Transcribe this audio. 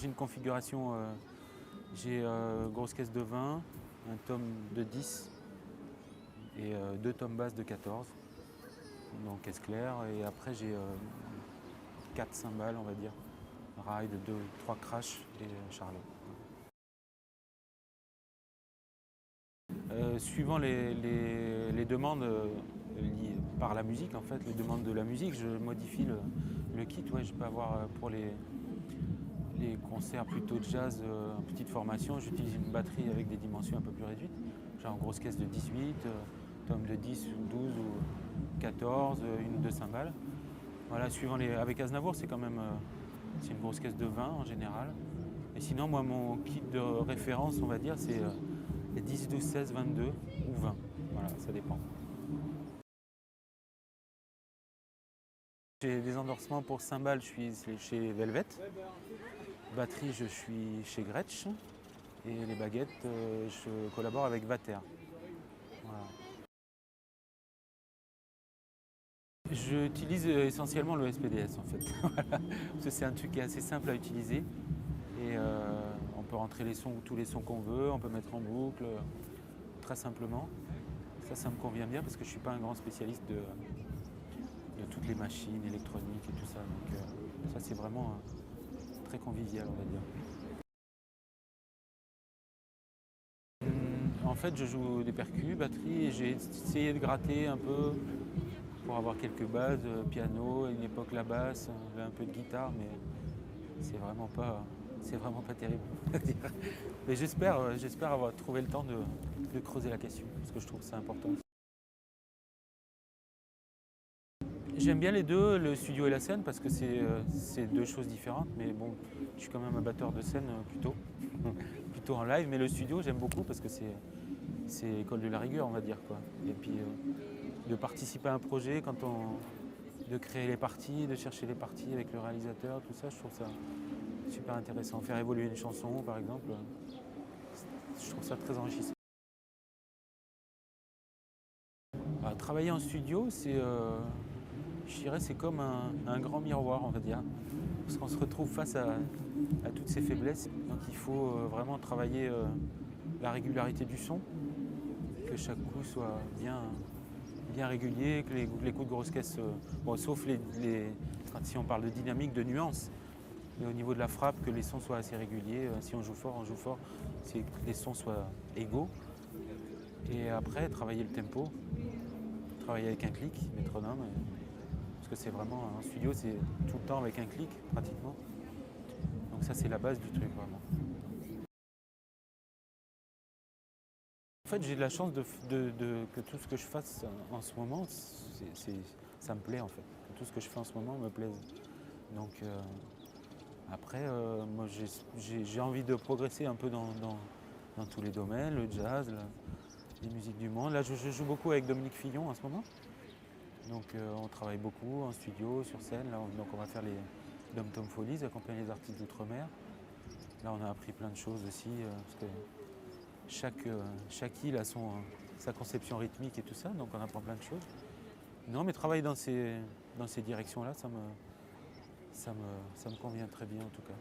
j'ai une configuration, j'ai grosse caisse de 20, un tome de 10 et 2 tomes basses de 14, donc caisse claire, et après j'ai 4 cymbales, on va dire, ride, 2, 3 crash et charlet. Suivant les demandes liées par la musique, en fait, les demandes de la musique, je modifie le kit. Ouais, je peux avoir pour les concerts plutôt jazz en petite formation, j'utilise une batterie avec des dimensions un peu plus réduites. J'ai une grosse caisse de 18, tome de 10 ou 12 ou 14, une ou deux cymbales. Voilà, avec Aznavour, c'est quand même c'est une grosse caisse de 20 en général. Et sinon, moi, mon kit de référence, on va dire, c'est 10, 12, 16, 22 ou 20. Voilà, ça dépend. J'ai des endorsements pour cymbales, je suis chez Velvet. Batterie, je suis chez Gretsch. Et les baguettes, je collabore avec Vater. Voilà. J'utilise essentiellement le SPDS en fait. Voilà. Parce que c'est un truc qui est assez simple à utiliser. Et on peut rentrer tous les sons qu'on veut, on peut mettre en boucle, très simplement. Ça me convient bien parce que je ne suis pas un grand spécialiste de toutes les machines électroniques et tout ça. Donc ça c'est vraiment très convivial, on va dire. En fait, je joue des percus, batterie, et j'ai essayé de gratter un peu pour avoir quelques bases, piano, à une époque la basse, un peu de guitare, mais c'est vraiment pas terrible. Mais j'espère avoir trouvé le temps de creuser la question, parce que je trouve ça important. J'aime bien les deux, le studio et la scène, parce que c'est deux choses différentes, mais bon, je suis quand même un batteur de scène plutôt en live, mais le studio j'aime beaucoup parce que c'est l'école de la rigueur, on va dire, quoi. Et puis de participer à un projet, de créer les parties, de chercher les parties avec le réalisateur, tout ça, je trouve ça super intéressant. Faire évoluer une chanson, par exemple, je trouve ça très enrichissant. Travailler en studio, je dirais, c'est comme un grand miroir, on va dire, parce qu'on se retrouve face à toutes ces faiblesses. Donc il faut vraiment travailler la régularité du son, que chaque coup soit bien régulier, que les coups de grosse caisse, bon, sauf si on parle de dynamique, de nuances, mais au niveau de la frappe, que les sons soient assez réguliers. Si on joue fort, c'est que les sons soient égaux. Et après, travailler le tempo, travailler avec un clic, métronome, parce que c'est vraiment, en studio, c'est tout le temps avec un clic, pratiquement. Donc ça, c'est la base du truc, vraiment. En fait, j'ai de la chance que tout ce que je fasse en ce moment, ça me plaît, en fait. Que tout ce que je fais en ce moment me plaise. Donc après, moi, j'ai envie de progresser un peu dans tous les domaines, le jazz, les musiques du monde. Là, je joue beaucoup avec Dominique Fillon en ce moment. Donc on travaille beaucoup en studio, sur scène. Là, donc on va faire les Dom Tom Folies, accompagner les artistes d'outre-mer. Là, on a appris plein de choses aussi, parce que chaque île a sa conception rythmique et tout ça, donc on apprend plein de choses. Non, mais travailler dans ces directions-là, ça me convient très bien en tout cas.